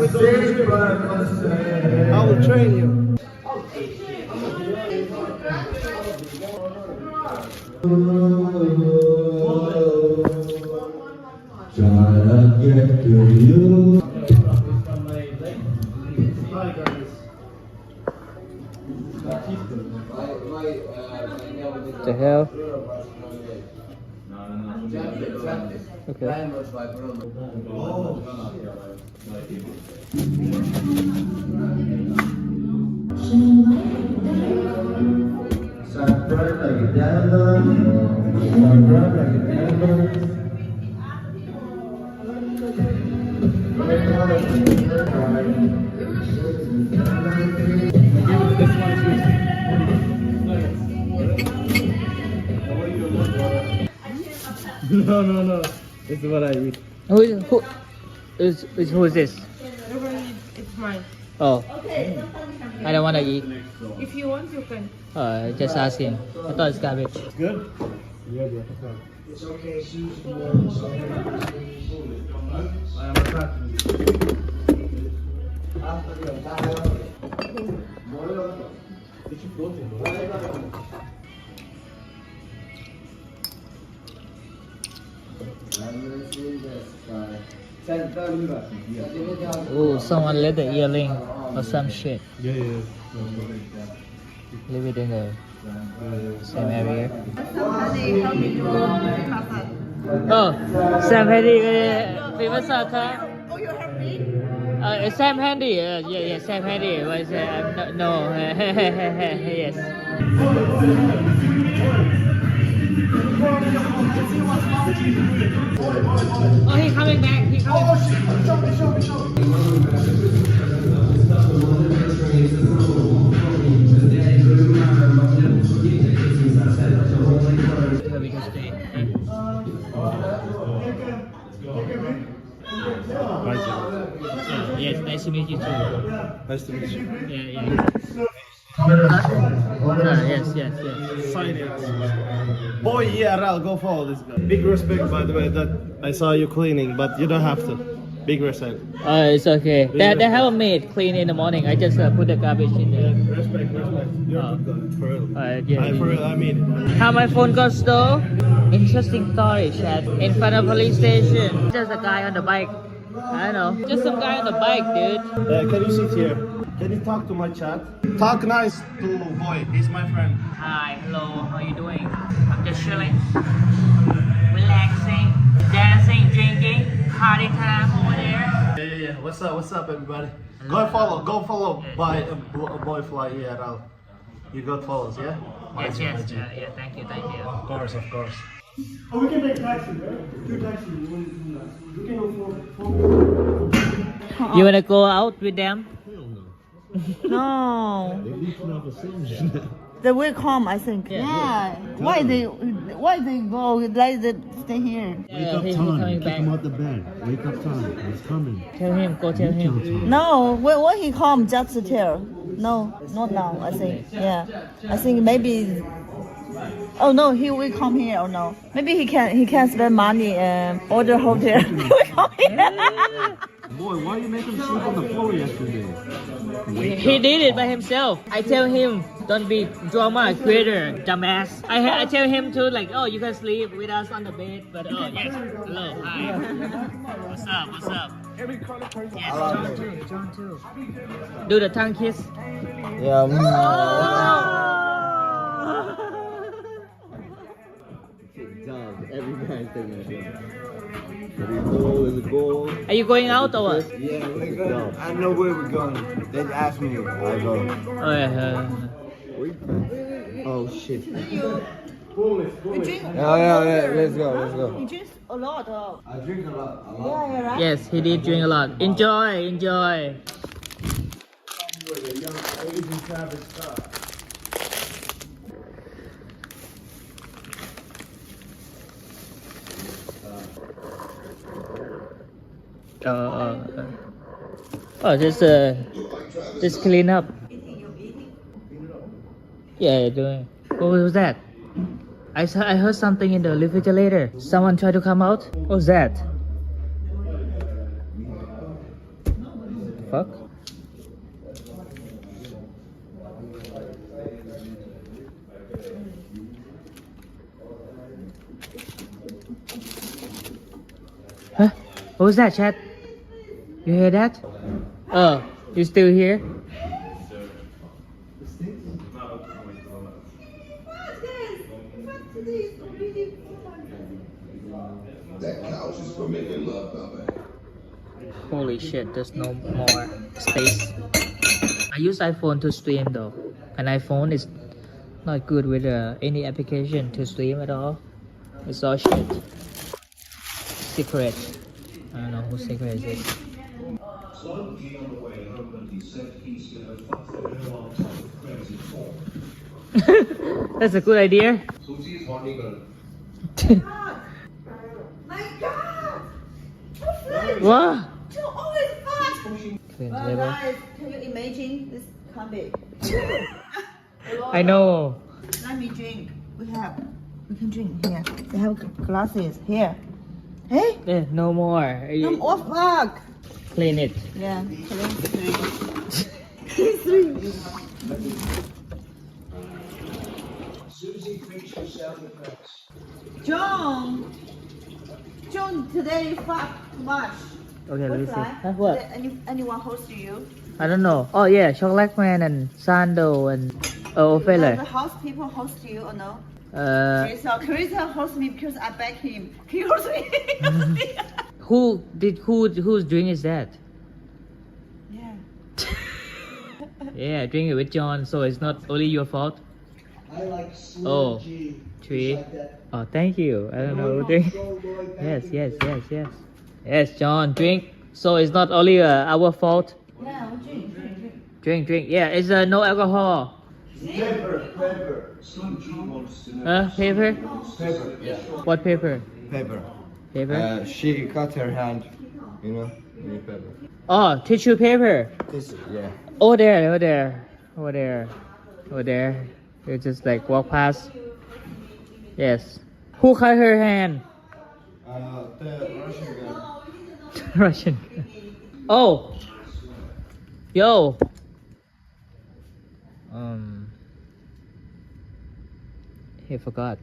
I will train you. Trying to get to you. The hell? Okay. Shine bright like a diamond. Shine bright like a diamond. No. This is what I eat. Who is this? It's mine. Oh. I don't want to eat. If you want, you can. Just asking. I thought it's garbage. Good? Yeah, bro. It's okay, Oh, someone left the earring or some shit. Yeah. Leave it in the same area. Oh, Sam Handy, famous actor. Oh, you have me? Sam Handy, yeah, Sam Handy. What is it? No, yes. Oh, he's coming back. He's coming back. We can stay. Yes, nice to meet you too. Nice to meet you. Yeah. Yes. Finance. BoyFlyIRL, go follow this guy. Big respect, by the way, that I saw you cleaning, but you don't have to. Big respect. It's okay. They have a maid clean in the morning. I just put the garbage in there. Respect. You're a good guy, for real. Yeah. For real, I mean it. How my phone got stolen? Interesting story, Chad. In front of police station. Just a guy on the bike. I don't know. Just some guy on the bike, dude. Can you sit here? Can you talk to my chat? Talk nice to Boy. He's my friend. Hi, hello. How you doing? I'm just chilling, relaxing, dancing, drinking, party time over there. Yeah. What's up, everybody? Go follow BoyFlyIRL. You got follows, yeah? Yes. Yeah. Thank you. Of course. Oh, we can take taxi, right? Two taxis. We can afford. You wanna go out with them? No. They will come, I think. Yeah. Why they go? Like they stay here. Yeah, he's coming back. out the bed. Wake up time. It's coming. Tell him. No, when he come, just tell. No, not now. I think. Yeah. I think maybe. Oh no, he will come here or no? Maybe he can spend money and order hotel. He will come here. Boy, why you make him sleep on the floor yesterday? He did it by himself. I tell him, don't be drama creator, dumbass. I tell him to like, oh, you can sleep with us on the bed, but oh yes, hello, hi. What's up? Yes, John too. Do the tongue kiss. Yeah. Every guy's taking a shot. Every goal is a goal. Are you going out or what? Yeah, we're going. I know where we're going. They asked me. I go. Oh yeah. Oh shit. You drink? Yeah. Let's go. He drinks a lot. I drink a lot. Yeah, right. Yes, he did drink a lot. Enjoy. Just clean up. Yeah, doing. What was that? I heard something in the refrigerator. Someone tried to come out. What was that? fuck? Huh? What was that, Chad? You hear that? Oh, you still here? That couch is for making love, Baba. Holy shit, there's no more space. I use iPhone to stream though. And iPhone is not good with any application to stream at all. It's all shit. Secret. I don't know whose secret is it. So he on the way home and he said he's gonna fuck the girl on top of crazy form. That's a good idea. Susie is horny girl. My God! What? You always fast. Clean Well, table. guys, can you imagine this can't be? I know. Let me drink. We can drink here. We have glasses here. Hey, Eh, no more. come off fuck. Clean it. Yeah, three. Susie thinks you sound effects. John, today fuck too much. Okay, let me see. Fly? Huh, what? Did anyone host you? I don't know. Oh yeah, Chocolate Man and Sando and The Ophelia. house people host you or no? Carissa host me because I back him. He host me. Whose drink is that? Yeah. Yeah, drink it with John, so it's not only your fault. I like slow Oh, G. tree. Like that. Oh, thank you. I don't know. Go, Drink. go, boy, Yes, back. yes. Yes, John, drink. So it's not only our fault. Yeah, drink. Drink. Yeah, it's no alcohol. Pepper. Some G wants to know. Paper? Paper, yeah. What paper? Paper. Paper? She cut her hand, you know, in the paper. Oh, tissue paper. This, yeah. Over there. You just like walk past. Yes. Who cut her hand? The Russian guy. Russian. Oh. Yo. He forgot.